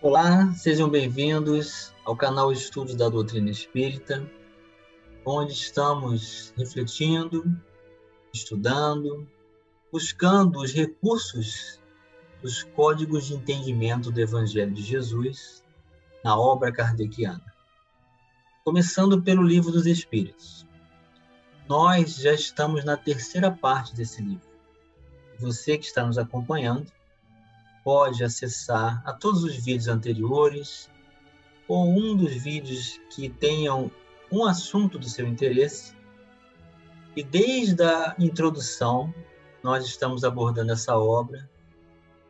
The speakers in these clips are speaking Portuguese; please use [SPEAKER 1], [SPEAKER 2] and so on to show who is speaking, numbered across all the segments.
[SPEAKER 1] Olá, sejam bem-vindos ao canal Estudos da Doutrina Espírita, onde estamos refletindo, estudando, buscando os recursos dos códigos de entendimento do Evangelho de Jesus na obra kardeciana. Começando pelo Livro dos Espíritos. Nós já estamos na terceira parte desse livro. Você que está nos acompanhando pode acessar a todos os vídeos anteriores ou um dos vídeos que tenham um assunto do seu interesse. E desde a introdução, nós estamos abordando essa obra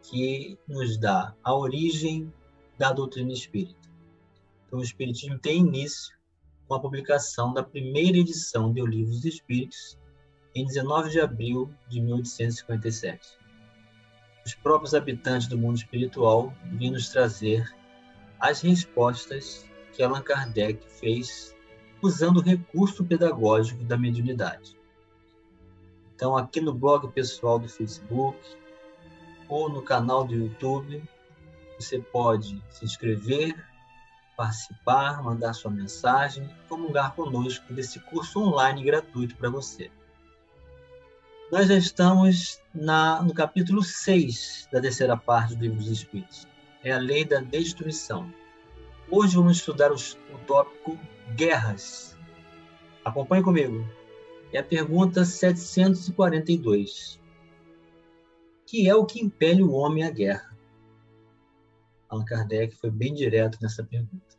[SPEAKER 1] que nos dá a origem da doutrina espírita. Então, o Espiritismo tem início com a publicação da primeira edição do Livro dos Espíritos, em 19 de abril de 1857. Os próprios habitantes do mundo espiritual vêm nos trazer as respostas que Allan Kardec fez usando o recurso pedagógico da mediunidade. Então, aqui no blog pessoal do Facebook ou no canal do YouTube, você pode se inscrever, participar, mandar sua mensagem, comungar conosco desse curso online gratuito para você. Nós já estamos no capítulo 6 da terceira parte do Livro dos Espíritos. É a lei da destruição. Hoje vamos estudar o tópico guerras. Acompanhe comigo. É a pergunta 742. Que é o que impele o homem à guerra? Allan Kardec foi bem direto nessa pergunta.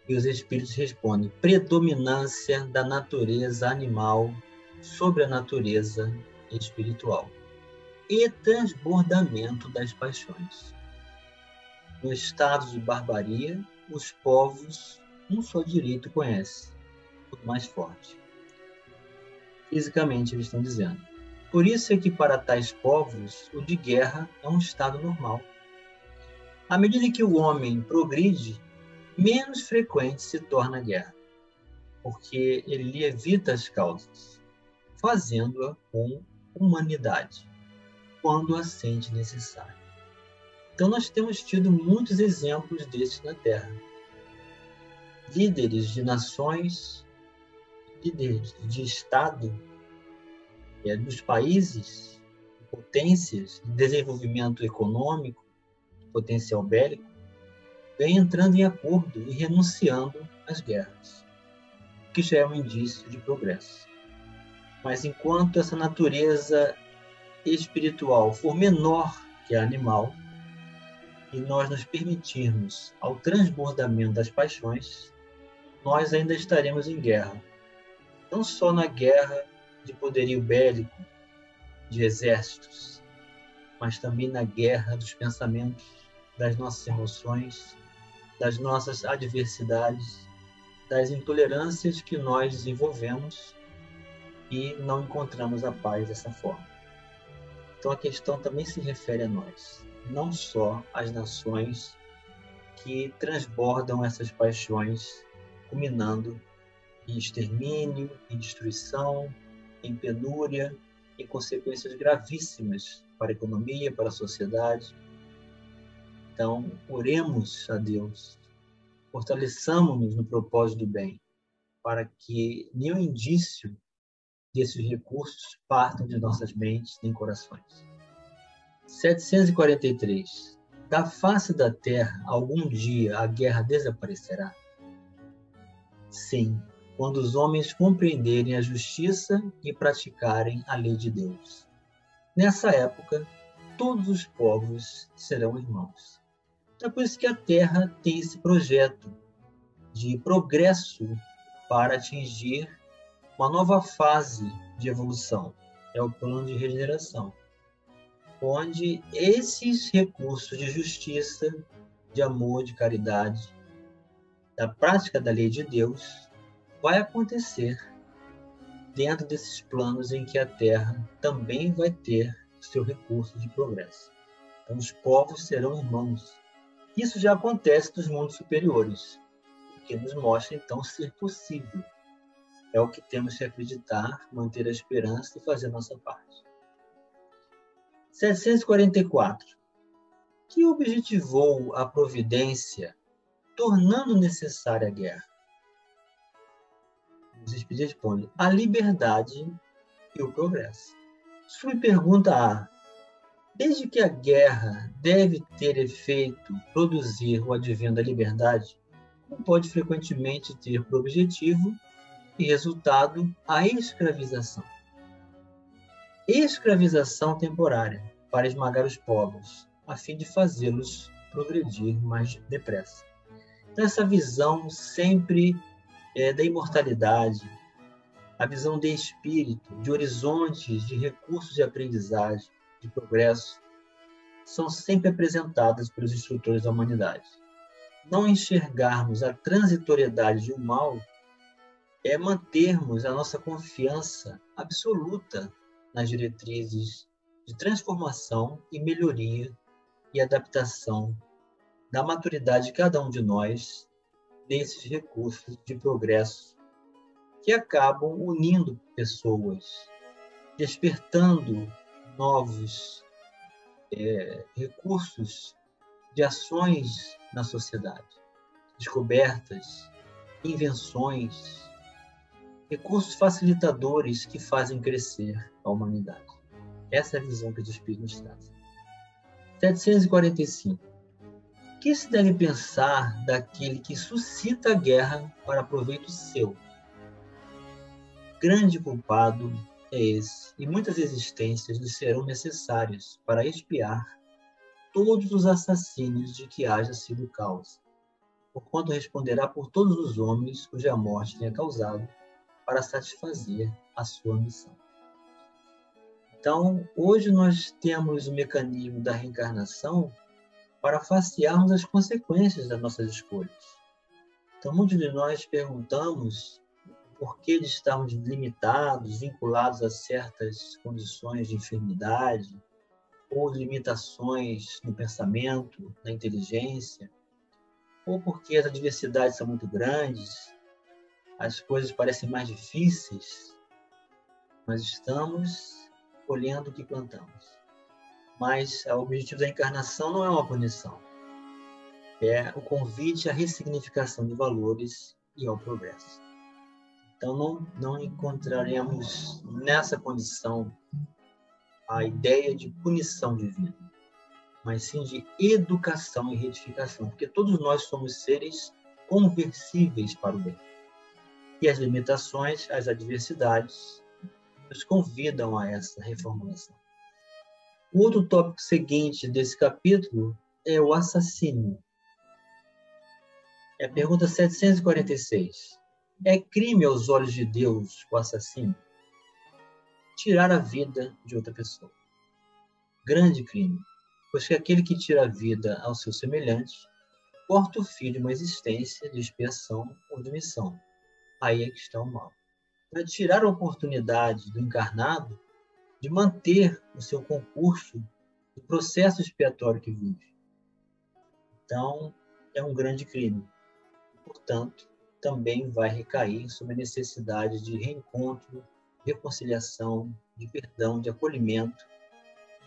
[SPEAKER 1] E os espíritos respondem: predominância da natureza animal sobre a natureza espiritual e transbordamento das paixões. No estado de barbaria, os povos um só direito conhecem, o mais forte. Fisicamente, eles estão dizendo. Por isso é que para tais povos, o de guerra é um estado normal. À medida que o homem progride, menos frequente se torna a guerra, porque ele lhe evita as causas, fazendo-a com humanidade, quando a sente necessária. Então, nós temos tido muitos exemplos desses na Terra. Líderes de nações, líderes de Estado, dos países, potências de desenvolvimento econômico, potencial bélico, vêm entrando em acordo e renunciando às guerras, que já é um indício de progresso. Mas enquanto essa natureza espiritual for menor que a animal, e nós nos permitirmos ao transbordamento das paixões, nós ainda estaremos em guerra. Não só na guerra de poderio bélico, de exércitos, mas também na guerra dos pensamentos, das nossas emoções, das nossas adversidades, das intolerâncias que nós desenvolvemos e não encontramos a paz dessa forma. Então a questão também se refere a nós, não só às nações que transbordam essas paixões, culminando em extermínio, em destruição, em penúria, em consequências gravíssimas para a economia, para a sociedade. Então, oremos a Deus, fortaleçamos-nos no propósito do bem, para que nenhum indício desses recursos partam de nossas mentes nem corações. 743. Da face da terra, algum dia a guerra desaparecerá? Sim, quando os homens compreenderem a justiça e praticarem a lei de Deus. Nessa época, todos os povos serão irmãos. É por isso que a Terra tem esse projeto de progresso para atingir uma nova fase de evolução. É o plano de regeneração, onde esses recursos de justiça, de amor, de caridade, da prática da lei de Deus, vai acontecer dentro desses planos em que a Terra também vai ter o seu recurso de progresso. Então, os povos serão irmãos. Isso já acontece nos mundos superiores, o que nos mostra, então, ser possível. É o que temos que acreditar, manter a esperança e fazer a nossa parte. 744. que objetivou a providência, tornando necessária a guerra? Os espíritos respondem: a liberdade e o progresso. Subpergunta A: desde que a guerra deve ter efeito produzir o advento da liberdade, como pode frequentemente ter por objetivo e resultado a escravização? Escravização temporária para esmagar os povos, a fim de fazê-los progredir mais depressa. Então, essa visão sempre da imortalidade, a visão de espírito, de horizontes, de recursos de aprendizagem, de progresso, são sempre apresentadas pelos instrutores da humanidade. Não enxergarmos a transitoriedade do mal é mantermos a nossa confiança absoluta nas diretrizes de transformação e melhoria e adaptação da maturidade de cada um de nós nesses recursos de progresso que acabam unindo pessoas, despertando novos recursos de ações na sociedade, descobertas, invenções, recursos facilitadores que fazem crescer a humanidade. Essa é a visão que os Espíritos nos trazem. 745. O que se deve pensar daquele que suscita a guerra para proveito seu? Grande culpado é esse, e muitas existências lhe serão necessárias para expiar todos os assassínios de que haja sido causa, porquanto responderá por todos os homens cuja morte tenha causado, para satisfazer a sua missão. Então, hoje nós temos o mecanismo da reencarnação para facearmos as consequências das nossas escolhas. Então, muitos de nós perguntamos por que estarmos limitados, vinculados a certas condições de enfermidade ou limitações no pensamento, na inteligência, ou porque as adversidades são muito grandes, as coisas parecem mais difíceis. Nós estamos colhendo o que plantamos. Mas o objetivo da encarnação não é uma punição. É o convite à ressignificação de valores e ao progresso. Então, não encontraremos nessa condição a ideia de punição divina, mas sim de educação e retificação, porque todos nós somos seres conversíveis para o bem. E as limitações, as adversidades, nos convidam a essa reformulação. O outro tópico seguinte desse capítulo é o assassínio. É a pergunta 746. É crime aos olhos de Deus o assassínio? Tirar a vida de outra pessoa. Grande crime, pois que aquele que tira a vida ao seu semelhante corta o fio de uma existência de expiação ou de missão. Aí é que está o mal. Para tirar a oportunidade do encarnado de manter o seu concurso do processo expiatório que vive. Então, é um grande crime. Portanto, também vai recair sobre a necessidade de reencontro, reconciliação, de perdão, de acolhimento,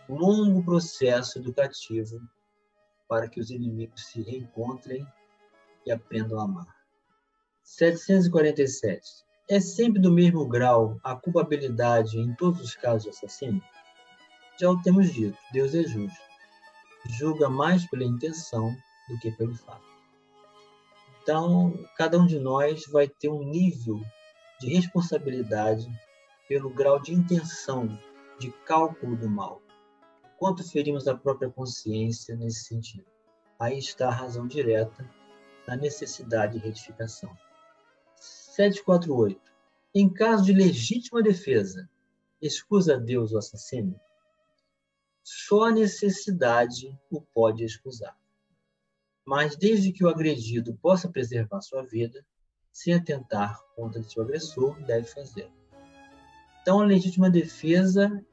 [SPEAKER 1] um longo processo educativo para que os inimigos se reencontrem e aprendam a amar. 747. É sempre do mesmo grau a culpabilidade em todos os casos de assassínio? Já o temos dito, Deus é justo. Julga mais pela intenção do que pelo fato. Então, cada um de nós vai ter um nível de responsabilidade pelo grau de intenção, de cálculo do mal. Quanto ferimos a própria consciência nesse sentido? Aí está a razão direta da necessidade de retificação. 748. Em caso de legítima defesa, excusa Deus o assassino? Só a necessidade o pode excusar. Mas desde que o agredido possa preservar sua vida, sem atentar contra seu agressor, deve fazê-lo. Então, a legítima defesa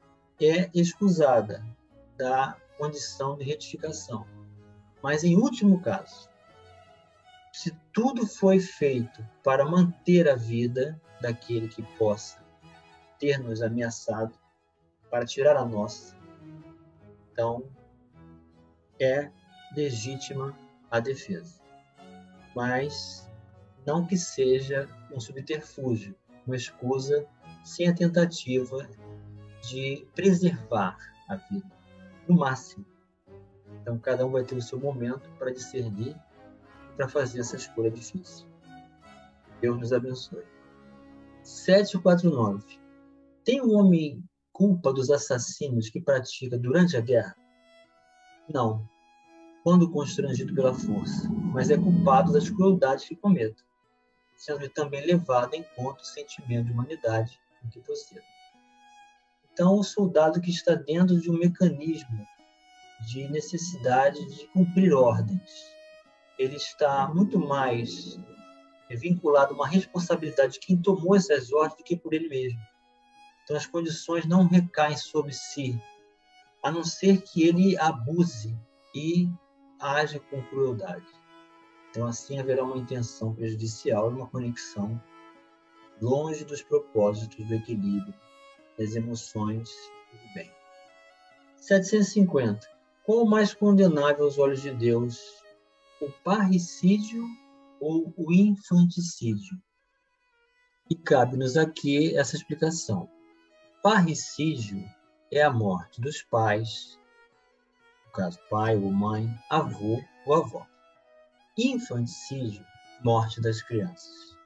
[SPEAKER 1] é excusada da condição de retificação. Mas, em último caso, se tudo foi feito para manter a vida daquele que possa ter nos ameaçado, para tirar a nossa, então é legítima a defesa, mas não que seja um subterfúgio, uma escusa sem a tentativa de preservar a vida no máximo. Então, cada um vai ter o seu momento para discernir e para fazer essa escolha difícil. Deus nos abençoe. 749. Tem o homem culpa dos assassinos que pratica durante a guerra? Não, quando constrangido pela força, mas é culpado das crueldades que cometa, sendo também levado em conta o sentimento de humanidade em que possui. Então, o soldado que está dentro de um mecanismo de necessidade de cumprir ordens, ele está muito mais vinculado a uma responsabilidade de quem tomou essas ordens do que por ele mesmo. Então, as condições não recaem sobre si, a não ser que ele abuse e age com crueldade. Então, assim haverá uma intenção prejudicial e uma conexão longe dos propósitos do equilíbrio, das emoções e do bem. 750. Qual o mais condenável aos olhos de Deus? O parricídio ou o infanticídio? E cabe-nos aqui essa explicação. Parricídio é a morte dos pais, no caso pai ou mãe, avô ou avó. Infanticídio, morte das crianças.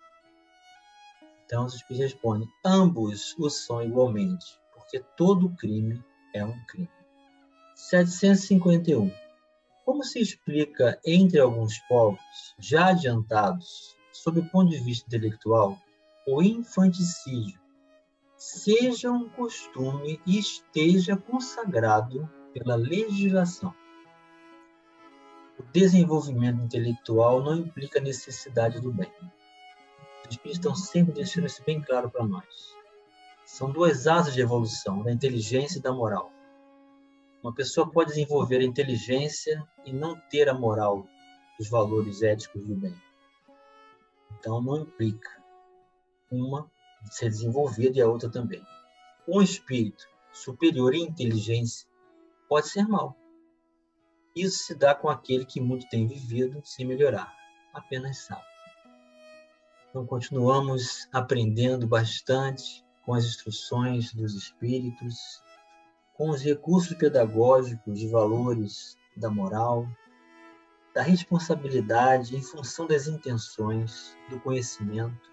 [SPEAKER 1] Então, os Espíritos respondem, ambos o são igualmente, porque todo crime é um crime. 751. Como se explica entre alguns povos, já adiantados, sob o ponto de vista intelectual, o infanticídio, seja um costume e esteja consagrado pela legislação? O desenvolvimento intelectual não implica a necessidade do bem. Os Espíritos estão sempre deixando isso bem claro para nós. São duas asas de evolução, da inteligência e da moral. Uma pessoa pode desenvolver a inteligência e não ter a moral dos valores éticos do bem. Então, não implica uma ser desenvolvida e a outra também. Um espírito superior em inteligência pode ser mau. Isso se dá com aquele que muito tem vivido sem melhorar, apenas sabe. Então, continuamos aprendendo bastante com as instruções dos espíritos, com os recursos pedagógicos de valores da moral, da responsabilidade em função das intenções, do conhecimento,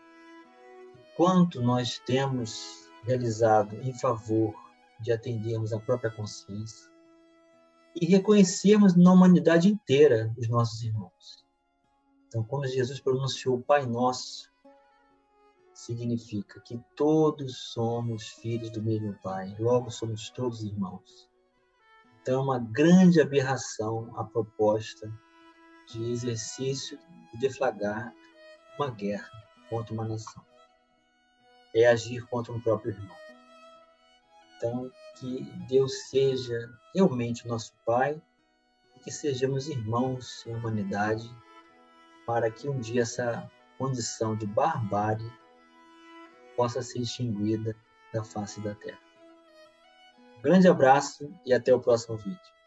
[SPEAKER 1] quanto nós temos realizado em favor de atendermos a própria consciência e reconhecermos na humanidade inteira os nossos irmãos. Então, quando Jesus pronunciou o Pai Nosso, significa que todos somos filhos do mesmo Pai, logo somos todos irmãos. Então, é uma grande aberração a proposta de exercício de deflagrar uma guerra contra uma nação. É agir contra um próprio irmão. Então, que Deus seja realmente o nosso Pai e que sejamos irmãos em humanidade para que um dia essa condição de barbárie possa ser extinguida da face da Terra. Um grande abraço e até o próximo vídeo.